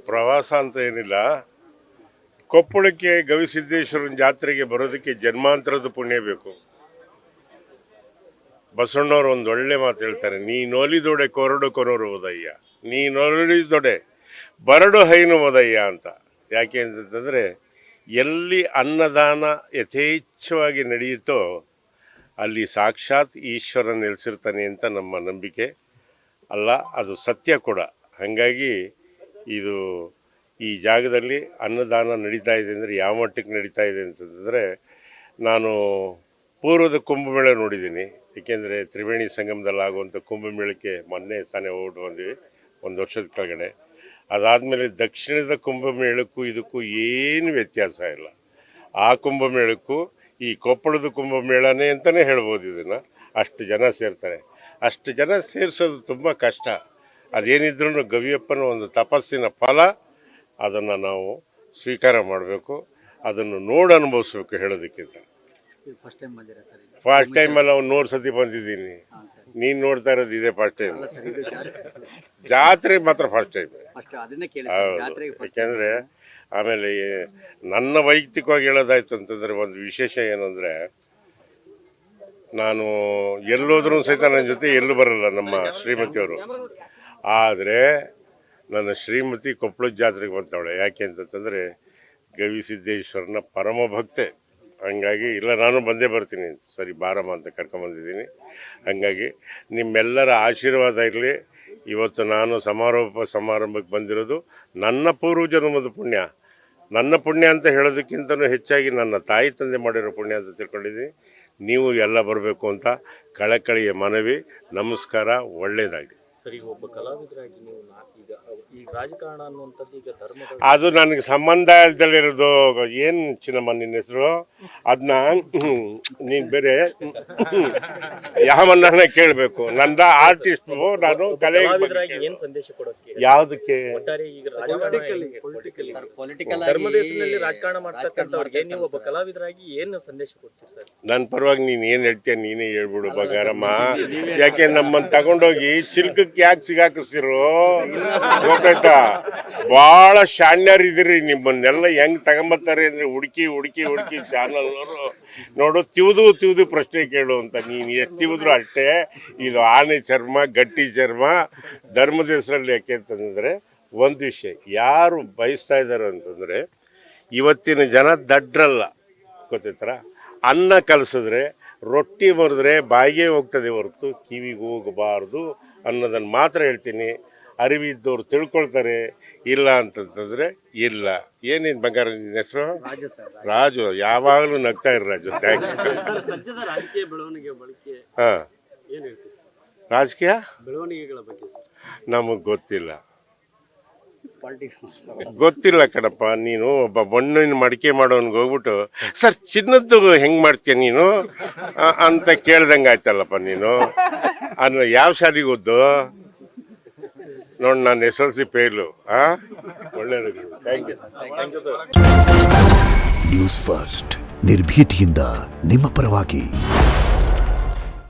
ಪ್ರವಾಸ ಅಂತ ಏನಿಲ್ಲ, ಕೊಪ್ಪಳಕ್ಕೆ ಗವಿಸಿದ್ದೇಶ್ವರನ ಜಾತ್ರೆಗೆ ಬರೋದಕ್ಕೆ ಜನ್ಮಾಂತರದ ಪುಣ್ಯ ಬೇಕು. ಬಸವಣ್ಣವ್ರು ಒಂದು ಒಳ್ಳೆ ಮಾತು ಹೇಳ್ತಾರೆ, ನೀನೊಲಿದೊಡೆ ಕೊರಡು ಕೊನರು ಓದಯ್ಯ, ನೀನೊಲಿದೊಡೆ ಬರಡು ಹೈನು ಓದಯ್ಯ ಅಂತ. ಯಾಕೆ ಅಂತಂದರೆ, ಎಲ್ಲಿ ಅನ್ನದಾನ ಯಥೇಚ್ಛವಾಗಿ ನಡೆಯುತ್ತೋ ಅಲ್ಲಿ ಸಾಕ್ಷಾತ್ ಈಶ್ವರ ನೆಲೆಸಿರ್ತಾನೆ ಅಂತ ನಮ್ಮ ನಂಬಿಕೆ ಅಲ್ಲ, ಅದು ಸತ್ಯ ಕೂಡ. ಹಾಗಾಗಿ ಇದು ಈ ಜಾಗದಲ್ಲಿ ಅನ್ನದಾನ ನಡೀತಾ ಇದೆ ಅಂದರೆ ಯಾವ ಮಟ್ಟಕ್ಕೆ ನಡೀತಾ ಇದೆ ಅಂತಂದರೆ, ನಾನು ಪೂರ್ವದ ಕುಂಭಮೇಳ ನೋಡಿದ್ದೀನಿ. ಏಕೆಂದರೆ ತ್ರಿವೇಣಿ ಸಂಗಮದಲ್ಲಿ ಆಗುವಂಥ ಕುಂಭಮೇಳಕ್ಕೆ ಮೊನ್ನೆ ತಾನೇ ಹೋಗ್ಬಿಟ್ಟು ಬಂದ್ವಿ, ಒಂದು ವರ್ಷದ ಕೆಳಗಡೆ. ಅದಾದಮೇಲೆ ದಕ್ಷಿಣದ ಕುಂಭಮೇಳಕ್ಕೂ ಇದಕ್ಕೂ ಏನು ವ್ಯತ್ಯಾಸ ಇಲ್ಲ. ಆ ಕುಂಭಮೇಳಕ್ಕೂ ಈ ಕೊಪ್ಪಳದ ಕುಂಭಮೇಳನೇ ಅಂತಲೇ ಹೇಳ್ಬೋದು ಇದನ್ನು. ಅಷ್ಟು ಜನ ಸೇರ್ತಾರೆ. ಅಷ್ಟು ಜನ ಸೇರಿಸೋದು ತುಂಬ ಕಷ್ಟ. ಅದೇನಿದ್ರೂ ಗವಿಯಪ್ಪನ ಒಂದು ತಪಸ್ಸಿನ ಫಲ, ಅದನ್ನು ನಾವು ಸ್ವೀಕಾರ ಮಾಡಬೇಕು, ಅದನ್ನು ನೋಡಿ ಅನುಭವಿಸ್ಬೇಕು ಹೇಳೋದಕ್ಕಿಂತ. ಫಸ್ಟ್ ಟೈಮಲ್ಲಿ ಅವ್ನು 100 ಸತಿ ಬಂದಿದ್ದೀನಿ, ನೀನು ನೋಡ್ತಾ ಇರೋದು ಇದೇ ಫಸ್ಟ್ ಟೈಮ್. ಜಾತ್ರೆ ಮಾತ್ರ ಫಸ್ಟ್ ಟೈಮ್. ಹೌದು, ಯಾಕೆಂದರೆ ಆಮೇಲೆ ನನ್ನ ವೈಯಕ್ತಿಕವಾಗಿ ಹೇಳೋದಾಯ್ತು ಅಂತಂದರೆ, ಒಂದು ವಿಶೇಷ ಏನಂದರೆ, ನಾನು ಎಲ್ಲೋದ್ರೂ ಸಹಿತ ನನ್ನ ಜೊತೆ ಎಲ್ಲೂ ಬರಲ್ಲ ನಮ್ಮ ಶ್ರೀಮತಿಯವರು. ಆದರೆ ನನ್ನ ಶ್ರೀಮತಿ ಕೊಪ್ಪಳದ ಜಾತ್ರೆಗೆ ಬಂತವಳೆ. ಯಾಕೆ ಅಂತಂದರೆ ಗವಿಸಿದ್ದೇಶ್ವರನ ಪರಮ ಭಕ್ತೆ. ಹಂಗಾಗಿ ಇಲ್ಲ, ನಾನು ಬಂದೇ ಬರ್ತೀನಿ, ಸರಿ ಬಾರಮ್ಮ ಅಂತ ಕರ್ಕೊಂಬಂದಿದ್ದೀನಿ. ಹಾಗಾಗಿ ನಿಮ್ಮೆಲ್ಲರ ಆಶೀರ್ವಾದ ಇರಲಿ. ಇವತ್ತು ನಾನು ಸಮಾರಂಭಕ್ಕೆ ಬಂದಿರೋದು ನನ್ನ ಪೂರ್ವಜನ್ಮದ ಪುಣ್ಯ. ನನ್ನ ಪುಣ್ಯ ಅಂತ ಹೇಳೋದಕ್ಕಿಂತಲೂ ಹೆಚ್ಚಾಗಿ ನನ್ನ ತಾಯಿ ತಂದೆ ಮಾಡಿರೋ ಪುಣ್ಯ ಅಂತ ತಿಳ್ಕೊಂಡಿದ್ದೀನಿ. ನೀವು ಎಲ್ಲ ಬರಬೇಕು ಅಂತ ಕಳಕಳಿಯ ಮನವಿ, ನಮಸ್ಕಾರ, ಒಳ್ಳೆಯದಾಗಿ. ಸರಿ, ಒಬ್ಬ ಕಲಾವಿದರಾಗಿ ನೀವು ಈಗ ರಾಜಕಾರಣ ಅನ್ನುವಂಥದ್ದು ಈಗ ಧರ್ಮ, ಅದು ನನಗೆ ಸಂಬಂಧ ಇಲ್ದಲ್ಲಿರೋದು. ಏನು ಚಿನ್ನಮ್ಮ ನಿನ್ನ ಹೆಸರು? ಅದನ್ನ ನೀನು ಬೇರೆ ಯಾವನ್ನ ಕೇಳಬೇಕು. ನನ್ನ ಆರ್ಟಿಸ್ಟ್, ನಾನು ಕಲೆ. ಏನು ಸಂದೇಶ ಕೊಡೋಕ್ಕೆ, ಯಾವುದಕ್ಕೆ? ಈಗ ಧರ್ಮದ ಹೆಸರಿನಲ್ಲಿ ರಾಜಕಾರಣ ಮಾಡ್ತಕ್ಕಂಥವ್ರಿಗೆ ನೀವು ಒಬ್ಬ ಕಲಾವಿದರಾಗಿ ಏನು ಸಂದೇಶ ಕೊಡ್ತೀರಿ ಸರ್? ನನ್ನ ಪರವಾಗಿ ನೀನು ಏನು ಹೇಳ್ತೀಯ ನೀನೇ ಹೇಳ್ಬಿಡು ಬಂಗಾರಮ್ಮ. ಯಾಕೆ ನಮ್ಮನ್ನು ತಗೊಂಡೋಗಿ ಚಿಲ್ಕಕ್ಕೆ ಯಾಕೆ ಸಿಗಾಕಿಸ್ತಿರೋ ಗೊತ್ತಾಯ್ತಾ? ಭಾಳ ಶಾಣ್ಯರಿದ್ದೀರಿ. ನಿಮ್ಮನ್ನೆಲ್ಲ ಹೆಂಗ್ ತಗೊಂಬತ್ತಾರೆ ಅಂದ್ರೆ ಹುಡುಕಿ ಹುಡುಕಿ ಹುಡುಕಿ ಚಾನಲ್ನವರು ನೋಡು, ತಿವ್ದು ಪ್ರಶ್ನೆ ಕೇಳು ಅಂತ. ನೀನು ಎಷ್ಟು ತಿವಿದ್ರು ಅಷ್ಟೇ. ಇದು ಆನೆ ಚರ್ಮ, ಗಟ್ಟಿ ಚರ್ಮ. ಧರ್ಮದ ಹೆಸರಲ್ಲಿ ಯಾಕೆ ಅಂತಂದರೆ ಒಂದು ವಿಷಯ ಯಾರು ಬಯಸ್ತಾ ಇದ್ದಾರೆ ಅಂತಂದರೆ, ಇವತ್ತಿನ ಜನ ದಡ್ರಲ್ಲ, ಗೊತ್ತೈತರ? ಅನ್ನ ಕಲಸಿದ್ರೆ, ರೊಟ್ಟಿ ಬರೆದ್ರೆ ಬಾಯಿಗೆ ಹೋಗ್ತದೆ ಹೊರತು ಕಿವಿಗೆ ಹೋಗಬಾರ್ದು ಅನ್ನೋದನ್ನು ಮಾತ್ರ ಹೇಳ್ತೀನಿ. ಅರಿವಿದ್ದವ್ರು ತಿಳ್ಕೊಳ್ತಾರೆ, ಇಲ್ಲ ಅಂತಂತಂದರೆ ಇಲ್ಲ. ಏನೇನು ಬಂಗಾರ ನಿನ್ನ ಹೆಸರು? ರಾಜು. ಯಾವಾಗಲೂ ನಗ್ತಾ ಇರು ರಾಜು. ಥ್ಯಾಂಕ್ಸ್. ಹಾಂ, ರಾಜಕೀಯ ಬೆಳವಣಿಗೆಗಳ ಬಗ್ಗೆ ನಮಗೆ ಗೊತ್ತಿಲ್ಲ ಕಣಪ್ಪ. ನೀನು ಒಬ್ಬ ಮಣ್ಣಿನ ಮಡಿಕೆ ಮಾಡೋನ್ಗೆ ಹೋಗ್ಬಿಟ್ಟು ಸರ್ ಚಿನ್ನದ್ದು ಹೆಂಗೆ ಮಾಡ್ತೀಯ ನೀನು ಅಂತ ಕೇಳ್ದಂಗೆ ಆಯ್ತಲ್ಲಪ್ಪ ನೀನು. ಅಂದ್ರೆ ಯಾವ ಶಾಲೆಗೆ ಓದ್ದು ನೋಡಿ? ನಾನು SLC ಫೇಲು. ಒಳ್ಳೆಯದು. Thank you. ನ್ಯೂಸ್ ಫಸ್ಟ್, ನಿರ್ಭೀತಿಯಿಂದ ನಿಮ್ಮ ಪರವಾಗಿ.